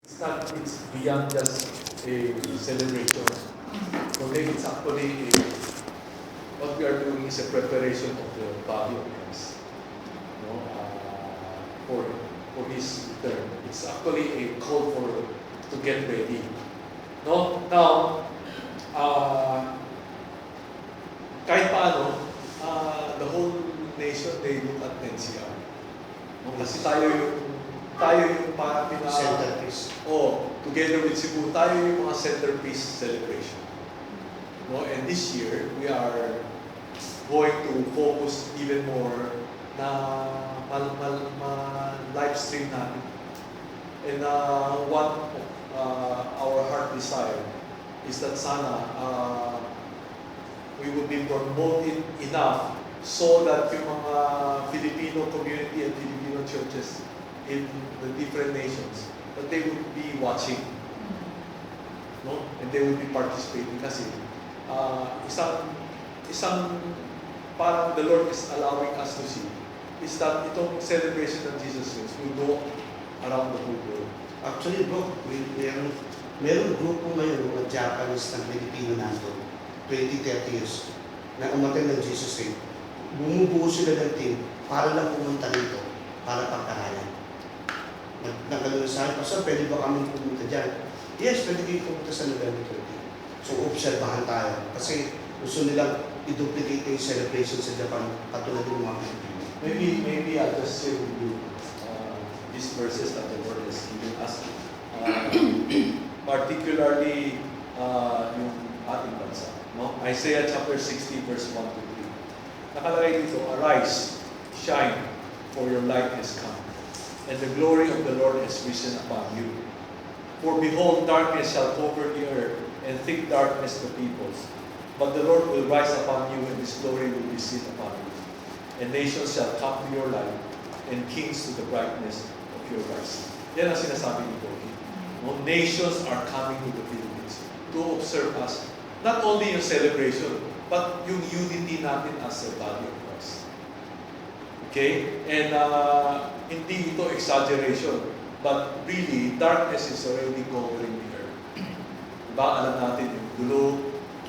It's beyond just a celebration. For them, it's actually what we are doing is a preparation of the body of Christ. You know, for His return. It's actually a call to get ready. No, now, kahit paano, the whole nation, they look at NCR. No, kasi tayo yung parang Centerpiece. together with Cebu, tayo yung mga centerpiece celebration. No, and this year, we are going to focus even more na live stream natin. And one of our heart desire is that sana we will be promoted enough so that yung mga Filipino community and Filipino churches in the different nations, that they would be watching, no? And they would be participating kasi isang parang the Lord is allowing us to see is that itong celebration ng Jesus Christ will go around the whole world. Actually, bro, meron grupo ngayon mga Japanese na Pilipino nato, 20-30 years, na umattend ng Jesus Week. Bumubuo sila ng team para lang pumunta rito, para pagkaralan. Nagkalala sa akin, Pastor, pwede ba kami pumunta dyan? Yes, pwede kayo pumunta sa November 20. So, obserbahan tayo. Kasi gusto nilang i-duplicate yung celebration sa Japan katulad ng mga Pilipino. Maybe I'll just share with you these verses that the Lord has given us. Particularly yung ating bansa. No? Isaiah chapter 60 verse 1 to 3. Nakalagay dito, Arise, shine, for your light has come, and the glory of the Lord has risen upon you. For behold, darkness shall cover the earth, and thick darkness the peoples. But the Lord will rise upon you, and His glory will be seen upon you. And nations shall come to your light, and kings to the brightness of your rising. Yan ang sinasabi ni Bogi. No, nations are coming to the Philippines to observe us. Not only yung celebration, but yung unity natin as a body of Christ. Okay? And hindi ito exaggeration, but really, darkness is already covering the earth. Diba? Alam natin yung gulo.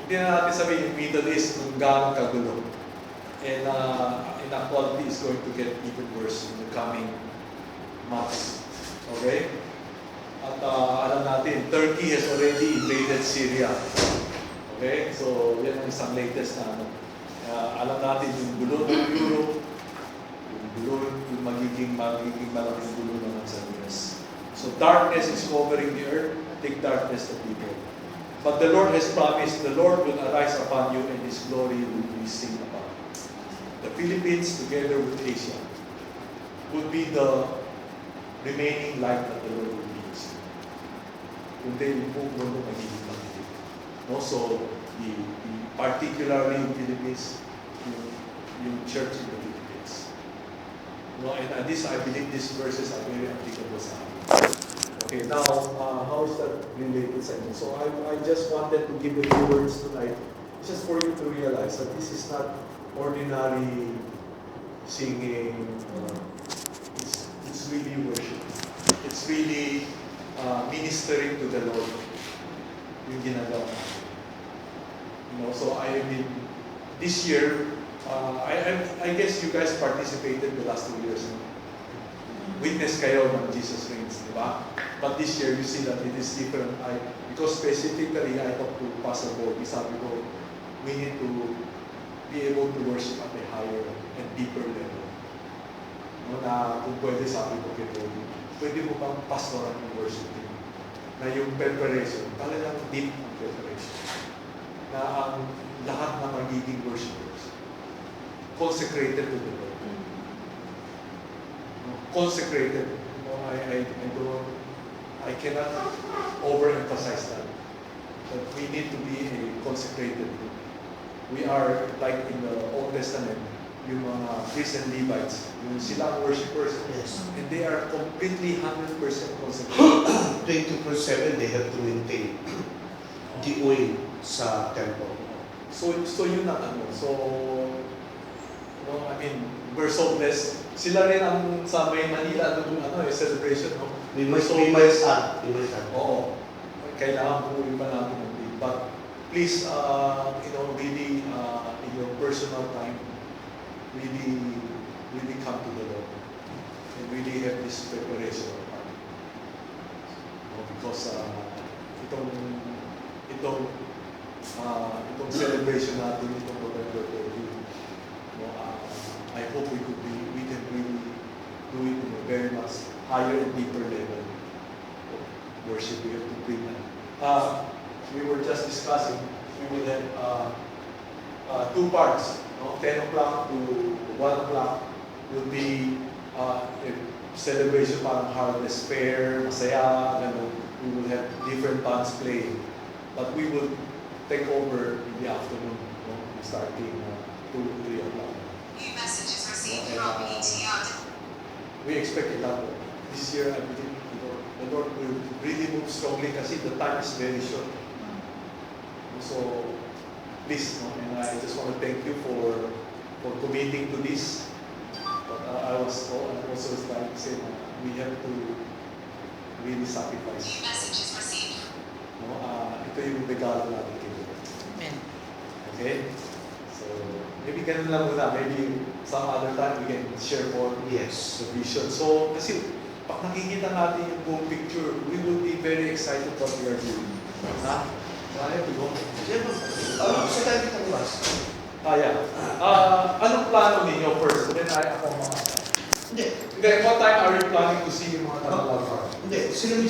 Hindi na natin sabihin yung Middle East kung gaano kagulo. And inequality is going to get even worse in the coming months. Okay? At alam natin, Turkey has already invaded Syria. Okay? So, yan ang isang latest na alam natin yung gulo ng Europe, yung magiging malaking gulo naman sa US. So, darkness is covering the earth, thick darkness the people. But the Lord has promised, the Lord will arise upon you and His glory will be seen upon you. The Philippines, together with Asia, would be the remaining light that the Lord will be using. Kung they will move on, magiging magiging. Also, particularly in Philippines, yung church in the Philippines. No, and this, I believe these verses are very applicable sa amin. Okay, now, how is that related sa inyo? So, I just wanted to give a few words tonight, just for you to realize that this is not ordinary singing. It's really worship. It's really ministering to the Lord. Yung ginagawa natin. You know, so I mean, this year, I guess you guys participated the last 2 years. Witness kayo ng Jesus Reigns, di ba? But this year, you see that it is different. Because specifically, I talked to Pastor Bob, sabi ko, we need to be able to worship at a higher and deeper level. No, na kung pwede, sabi ko kay Bob, pwede mo bang pastoran yung worship team? Na yung preparation, talagang deep ang preparation. Na ang lahat na magiging worshipers, consecrated to the Lord. Consecrated. You know, I cannot overemphasize that. But we need to be a consecrated group. We are like in the Old Testament, yung mga priests and Levites, yung silang worshipers, Yes. and they are completely 100% consecrated. 24/7, they have to maintain the oil sa temple. So yun ang ano. So, no, I mean, we're so blessed. Sila rin ang sa may Manila nung celebration, no? We might start. Oo. Kailangan buuin pa natin ang team. But please, really, in your personal time, really come to the Lord. And really have this preparation of heart. Because itong celebration natin, itong November 30, I hope we can really do it in a very much higher and deeper level of worship. We have to bring that. We were just discussing, we will have 2 parts. 10 o'clock to 1 o'clock will be a celebration, parang harvest fair, masaya, ganun. We will have different bands playing. But we will take over in the afternoon, starting 2 to 3 o'clock. New messages received from ETR. We expect it that way. This year, I believe, the Lord will really move strongly kasi the time is very short. So, please, and I just want to thank you for committing to this. But I'm also trying to say we have to really sacrifice. New messages received. Ito yung regalo natin kayo. Amen. Okay? So, maybe ganun lang muna. Maybe some other time we can share more Yes. the vision. So, kasi pag nakikita natin yung buong picture, we will be very excited what we are doing. Ha? Kaya to go. Sa tayo dito bukas? Yeah. Anong plano ninyo first? Then ako mga... Hindi. Then what time are you planning to see yung mga tagalog? Hindi. Sila